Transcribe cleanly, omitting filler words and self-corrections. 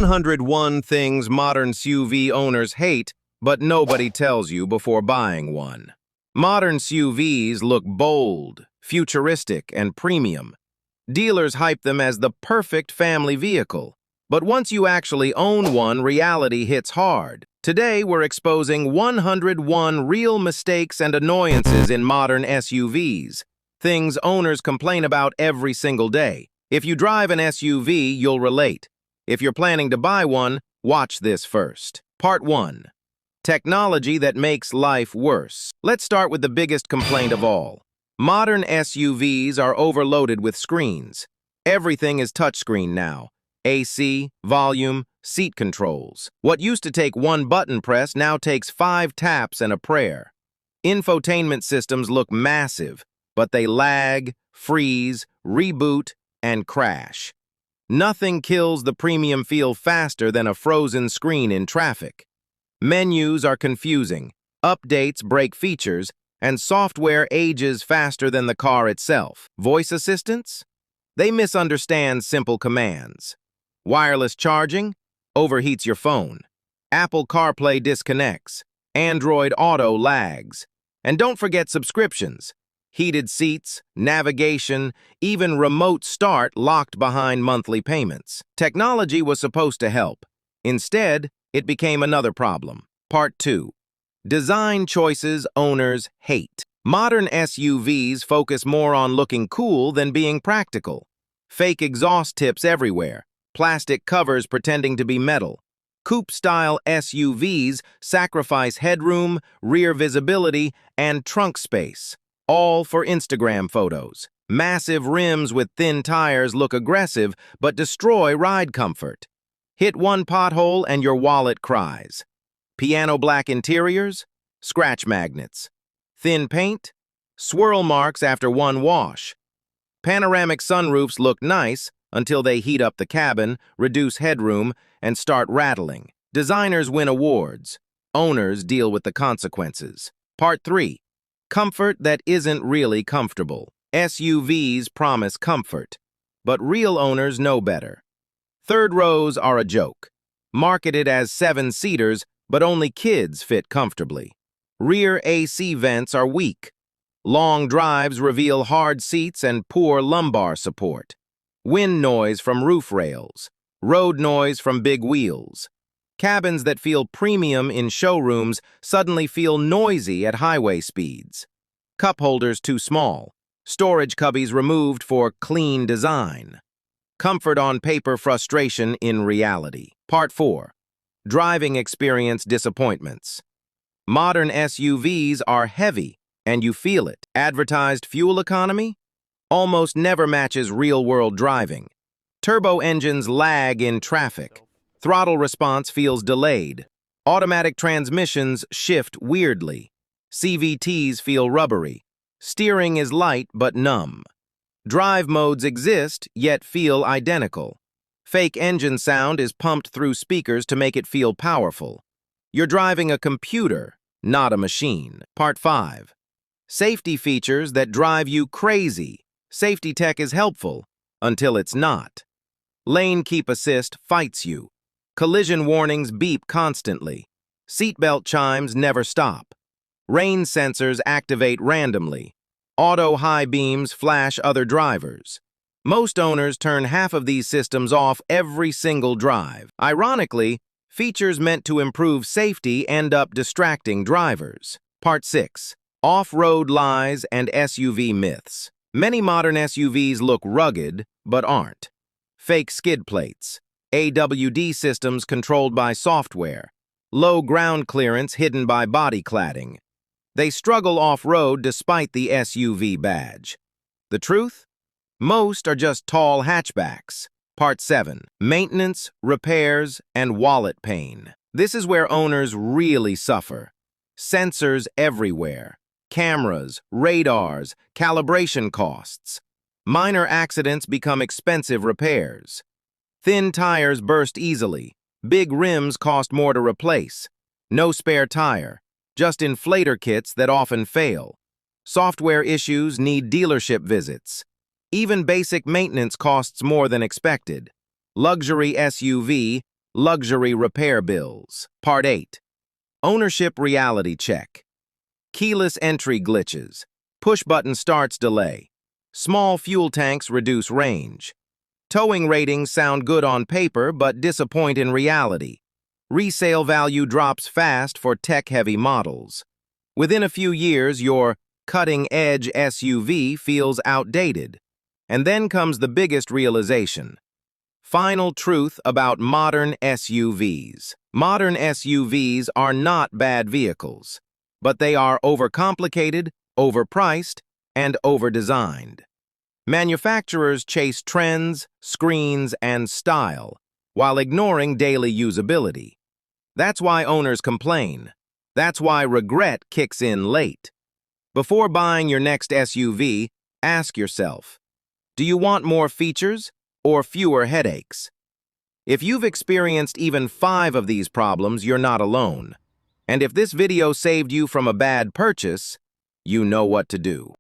101 things modern SUV owners hate, but nobody tells you before buying one. Modern SUVs look bold, futuristic, and premium. Dealers hype them as the perfect family vehicle. But once you actually own one, reality hits hard. Today, we're exposing 101 real mistakes and annoyances in modern SUVs. Things owners complain about every single day. If you drive an SUV, you'll relate. If you're planning to buy one, watch this first. Part 1. Technology that makes life worse. Let's start with the biggest complaint of all. Modern SUVs are overloaded with screens. Everything is touchscreen now. AC, volume, seat controls. What used to take one button press now takes 5 taps and a prayer. Infotainment systems look massive, but they lag, freeze, reboot, and crash. Nothing kills the premium feel faster than a frozen screen in traffic. Menus are confusing, updates break features, and software ages faster than the car itself. Voice assistants? They misunderstand simple commands. Wireless charging? Overheats your phone. Apple CarPlay disconnects. Android Auto lags. And don't forget subscriptions. Heated seats, navigation, even remote start locked behind monthly payments. Technology was supposed to help. Instead, it became another problem. Part 2. Design choices owners hate. Modern SUVs focus more on looking cool than being practical. Fake exhaust tips everywhere. Plastic covers pretending to be metal. Coupe-style SUVs sacrifice headroom, rear visibility, and trunk space. All for Instagram photos. Massive rims with thin tires look aggressive, but destroy ride comfort. Hit one pothole and your wallet cries. Piano black interiors, scratch magnets. Thin paint, swirl marks after one wash. Panoramic sunroofs look nice until they heat up the cabin, reduce headroom, and start rattling. Designers win awards. Owners deal with the consequences. Part 3. Comfort that isn't really comfortable. SUVs promise comfort, but real owners know better. Third rows are a joke. Marketed as 7-seaters, but only kids fit comfortably. Rear AC vents are weak. Long drives reveal hard seats and poor lumbar support. Wind noise from roof rails. Road noise from big wheels. Cabins that feel premium in showrooms suddenly feel noisy at highway speeds. Cup holders too small. Storage cubbies removed for clean design. Comfort on paper, frustration in reality. Part 4. Driving experience disappointments. Modern SUVs are heavy, and you feel it. Advertised fuel economy? Almost never matches real-world driving. Turbo engines lag in traffic. Throttle response feels delayed. Automatic transmissions shift weirdly. CVTs feel rubbery. Steering is light but numb. Drive modes exist, yet feel identical. Fake engine sound is pumped through speakers to make it feel powerful. You're driving a computer, not a machine. Part 5. Safety features that drive you crazy. Safety tech is helpful, until it's not. Lane keep assist fights you. Collision warnings beep constantly. Seatbelt chimes never stop. Rain sensors activate randomly. Auto high beams flash other drivers. Most owners turn half of these systems off every single drive. Ironically, features meant to improve safety end up distracting drivers. Part 6. Off-road lies and SUV myths. Many modern SUVs look rugged, but aren't. Fake skid plates. AWD systems controlled by software. Low ground clearance hidden by body cladding. They struggle off-road despite the SUV badge. The truth? Most are just tall hatchbacks. Part 7. Maintenance, repairs, and wallet pain. This is where owners really suffer. Sensors everywhere. Cameras, radars, calibration costs. Minor accidents become expensive repairs. Thin tires burst easily. Big rims cost more to replace. No spare tire. Just inflator kits that often fail. Software issues need dealership visits. Even basic maintenance costs more than expected. Luxury SUV, Luxury repair bills. Part 8. Ownership reality check. Keyless entry glitches. Push-button starts delay. Small fuel tanks reduce range. Towing ratings sound good on paper but disappoint in reality. Resale value drops fast for tech-heavy models. Within a few years, your cutting-edge SUV feels outdated. And then comes the biggest realization. Final truth about modern SUVs. Modern SUVs are not bad vehicles, but they are overcomplicated, overpriced, and overdesigned. Manufacturers chase trends, screens, and style, while ignoring daily usability. That's why owners complain. That's why regret kicks in late. Before buying your next SUV, ask yourself, do you want more features or fewer headaches? If you've experienced even 5 of these problems, you're not alone. And if this video saved you from a bad purchase, you know what to do.